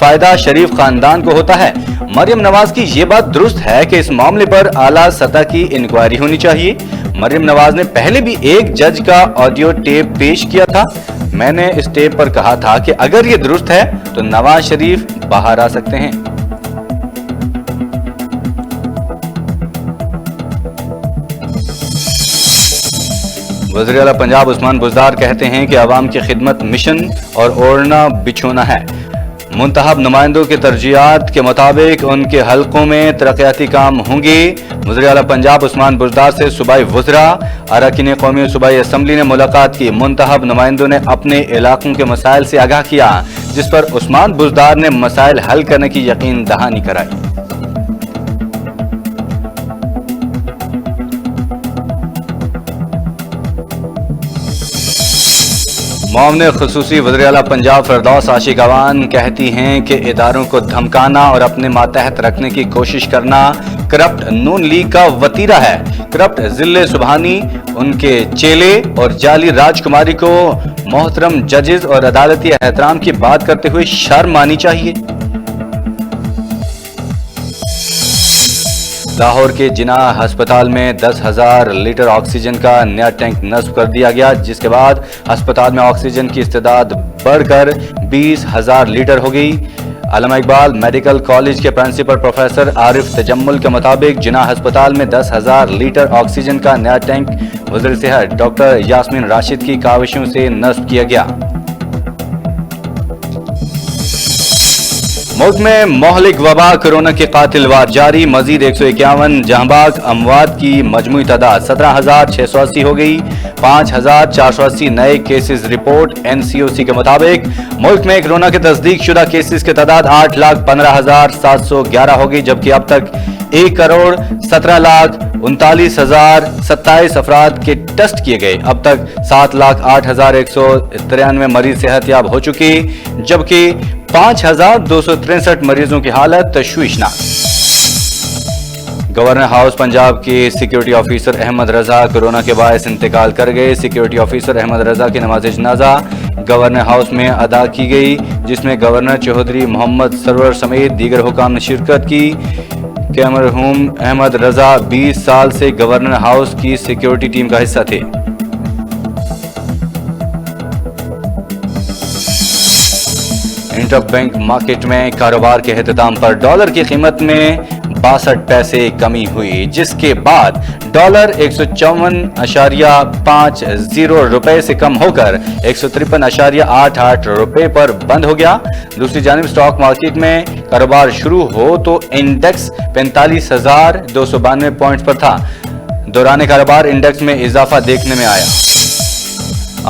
فائدہ شریف خاندان کو ہوتا ہے۔ مریم نواز کی یہ بات درست ہے کہ اس معاملے پر اعلیٰ سطح کی انکوائری ہونی چاہیے۔ مریم نواز نے پہلے بھی ایک جج کا آڈیو ٹیپ پیش کیا تھا۔ میں نے اس ٹیپ پر کہا تھا کہ اگر یہ درست ہے تو نواز شریف باہر آ سکتے ہیں۔ وزیر اعلیٰ پنجاب عثمان بزدار کہتے ہیں کہ عوام کی خدمت مشن اور اوڑھنا بچھونا ہے۔ منتخب نمائندوں کے ترجیحات کے مطابق ان کے حلقوں میں ترقیاتی کام ہوں گے۔ وزیر اعلیٰ پنجاب عثمان بزدار سے صوبائی وزراء اراکین قومی صوبائی اسمبلی نے ملاقات کی۔ منتخب نمائندوں نے اپنے علاقوں کے مسائل سے آگاہ کیا، جس پر عثمان بزدار نے مسائل حل کرنے کی یقین دہانی کرائی۔ معاون خصوصی وزیر اعلیٰ پنجاب فردوس عاشق اعوان کہتی ہیں کہ اداروں کو دھمکانا اور اپنے ماتحت رکھنے کی کوشش کرنا کرپٹ نون لیگ کا وتیرہ ہے۔ کرپٹ ضلع سبحانی، ان کے چیلے اور جعلی راج کماری کو محترم ججز اور عدالتی احترام کی بات کرتے ہوئے شرم آنی چاہیے۔ لاہور کے جناح ہسپتال میں 10,000 لیٹر آکسیجن کا نیا ٹینک نصب کر دیا گیا، جس کے بعد ہسپتال میں آکسیجن کی استعداد بڑھ کر 20,000 لیٹر ہو گئی۔ علامہ اقبال میڈیکل کالج کے پرنسپل پروفیسر عارف تجمل کے مطابق جناح ہسپتال میں 10,000 لیٹر آکسیجن کا نیا ٹینک وزیر صحت ڈاکٹر یاسمین راشد کی کاوشوں سے نصب کیا گیا۔ ملک میں مہلک وبا کرونا کے قاتل وار جاری، مزید 151 جہاں بخش اموات کی مجموعی تعداد 17,680 ہو گئی۔ 5,480 نئے کیسز رپورٹ۔ NCOC کے مطابق ملک میں کرونا کے تصدیق شدہ کیسز کی تعداد 8,15,711 ہو گئی، جبکہ اب تک 1,17,39,027 افراد کے ٹیسٹ کیے گئے۔ اب تک 7,08,193 مریض صحت یاب ہو چکے، جبکہ 5,263 مریضوں کی حالت تشویشناک۔ گورنر ہاؤس پنجاب کے security officer Ahmad Raza corona کے باعث انتقال کر گئے۔ سیکیورٹی آفیسر احمد رضا کی نماز جنازہ گورنر ہاؤس میں ادا کی گئی، جس میں گورنر چودھری محمد سرور سمیت دیگر حکام نے شرکت کی۔ کہ مرحوم احمد رضا 20 سال سے گورنر ہاؤس کی سیکیورٹی ٹیم کا حصہ تھے۔ انٹر بینک مارکیٹ میں کاروبار کے اختتام پر ڈالر کی قیمت میں 62 پیسے کمی ہوئی، جس کے بعد ڈالر 154.50 روپے سے کم ہو کر 153.88 روپے پر بند ہو گیا۔ دوسری جانب سٹاک مارکیٹ میں کاروبار شروع ہو تو انڈیکس 45,292 پوائنٹس پر تھا۔ دوران کاروبار انڈیکس میں اضافہ دیکھنے میں آیا۔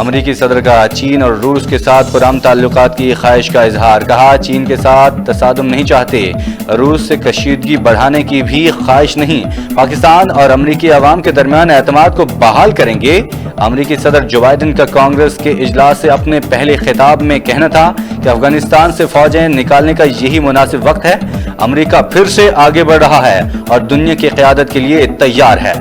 امریکی صدر کا چین اور روس کے ساتھ پرامن تعلقات کی خواہش کا اظہار، کہا چین کے ساتھ تصادم نہیں چاہتے، روس سے کشیدگی بڑھانے کی بھی خواہش نہیں، پاکستان اور امریکی عوام کے درمیان اعتماد کو بحال کریں گے۔ امریکی صدر جو بائیڈن کا کانگریس کے اجلاس سے اپنے پہلے خطاب میں کہنا تھا کہ افغانستان سے فوجیں نکالنے کا یہی مناسب وقت ہے۔ امریکہ پھر سے آگے بڑھ رہا ہے اور دنیا کی قیادت کے لیے تیار ہے۔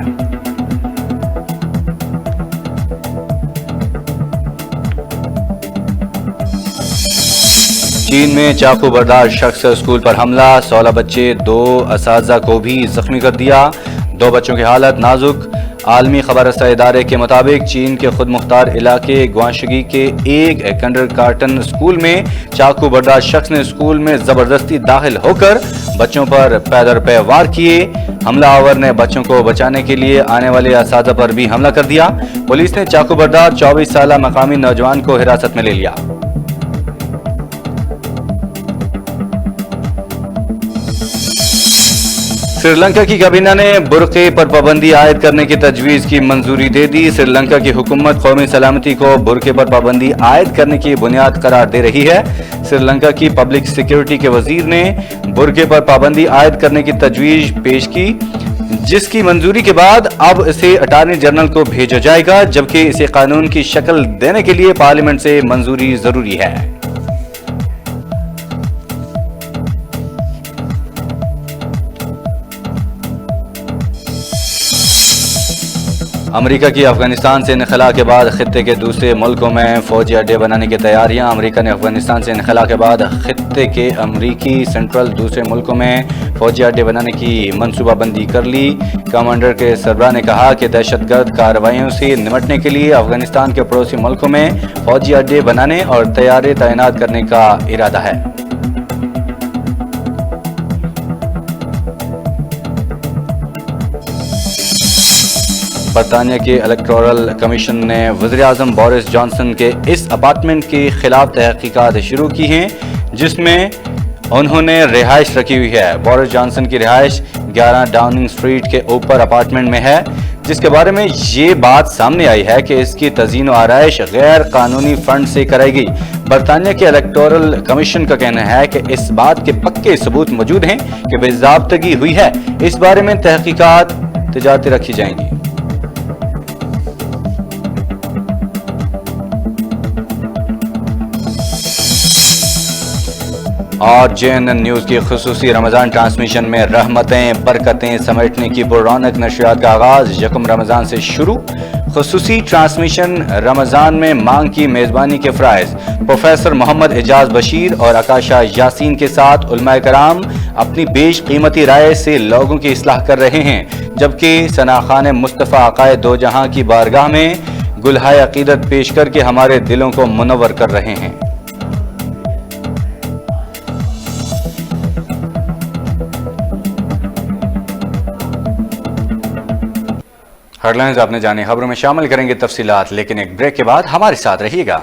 چین میں چاقو بردار شخص اسکول پر حملہ، 16 بچے 2 اساتذہ کو بھی زخمی کر دیا، 2 بچوں کی حالت نازک۔ عالمی خبر رساں ادارے کے مطابق چین کے خود مختار علاقے گوانشگی کے ایک کنڈرگارٹن اسکول میں چاقو بردار شخص نے اسکول میں زبردستی داخل ہو کر بچوں پر پے در پے وار کیے۔ حملہ آور نے بچوں کو بچانے کے لیے آنے والے اساتذہ پر بھی حملہ کر دیا۔ پولیس نے چاقو بردار 24 سالہ مقامی نوجوان کو حراست میں لے لیا۔ سری لنکا کی کابینہ نے برقعے پر پابندی عائد کرنے کی تجویز کی منظوری دے دی۔ سری لنکا کی حکومت قومی سلامتی کو برقعے پر پابندی عائد کرنے کی بنیاد قرار دے رہی ہے۔ سری لنکا کی پبلک سیکیورٹی کے وزیر نے برقعے پر پابندی عائد کرنے کی تجویز پیش کی، جس کی منظوری کے بعد اب اسے اٹارنی جنرل کو بھیجا جائے گا، جبکہ اسے قانون کی شکل دینے کے لیے پارلیمنٹ سے منظوری ضروری ہے۔ امریکہ کی افغانستان سے انخلا کے بعد خطے کے دوسرے ملکوں میں فوجی اڈے بنانے کی تیاریاں۔ امریکہ نے افغانستان سے انخلا کے بعد خطے کے امریکی سینٹرل دوسرے ملکوں میں فوجی اڈے بنانے کی منصوبہ بندی کر لی۔ کمانڈر کے سربراہ نے کہا کہ دہشت گرد کارروائیوں سے نمٹنے کے لیے افغانستان کے پڑوسی ملکوں میں فوجی اڈے بنانے اور طیارے تعینات کرنے کا ارادہ ہے۔ برطانیہ کے الیکٹورل کمیشن نے وزیر اعظم بورس جانسن کے اس اپارٹمنٹ کے خلاف تحقیقات شروع کی ہیں جس میں انہوں نے رہائش رکھی ہوئی ہے۔ بورس جانسن کی رہائش 11 ڈاؤننگ اسٹریٹ کے اوپر اپارٹمنٹ میں ہے، جس کے بارے میں یہ بات سامنے آئی ہے کہ اس کی تزئین و آرائش غیر قانونی فنڈ سے کرائی گئی۔ برطانیہ کے الیکٹورل کمیشن کا کہنا ہے کہ اس بات کے پکے ثبوت موجود ہیں کہ بے ضابطگی ہوئی ہے۔ اس بارے میں تحقیقات تجارتی رکھی جائیں گی۔ اور JNN نیوز کی خصوصی رمضان ٹرانسمیشن میں رحمتیں برکتیں سمیٹنے کی پررونق نشریات کا آغاز 1 رمضان سے شروع۔ خصوصی ٹرانسمیشن رمضان میں مانگ کی میزبانی کے فرائض۔ پروفیسر محمد اعجاز بشیر اور آکاشا یاسین کے ساتھ علماء کرام اپنی بیش قیمتی رائے سے لوگوں کی اصلاح کر رہے ہیں، جبکہ ثناخان مصطفیٰ آقائے دو جہاں کی بارگاہ میں گلہائے عقیدت پیش کر کے ہمارے دلوں کو منور کر رہے ہیں۔ ہیڈ لائنز آپ نے جانی، خبروں میں شامل کریں گے تفصیلات، لیکن ایک بریک کے بعد ہمارے ساتھ رہیے گا۔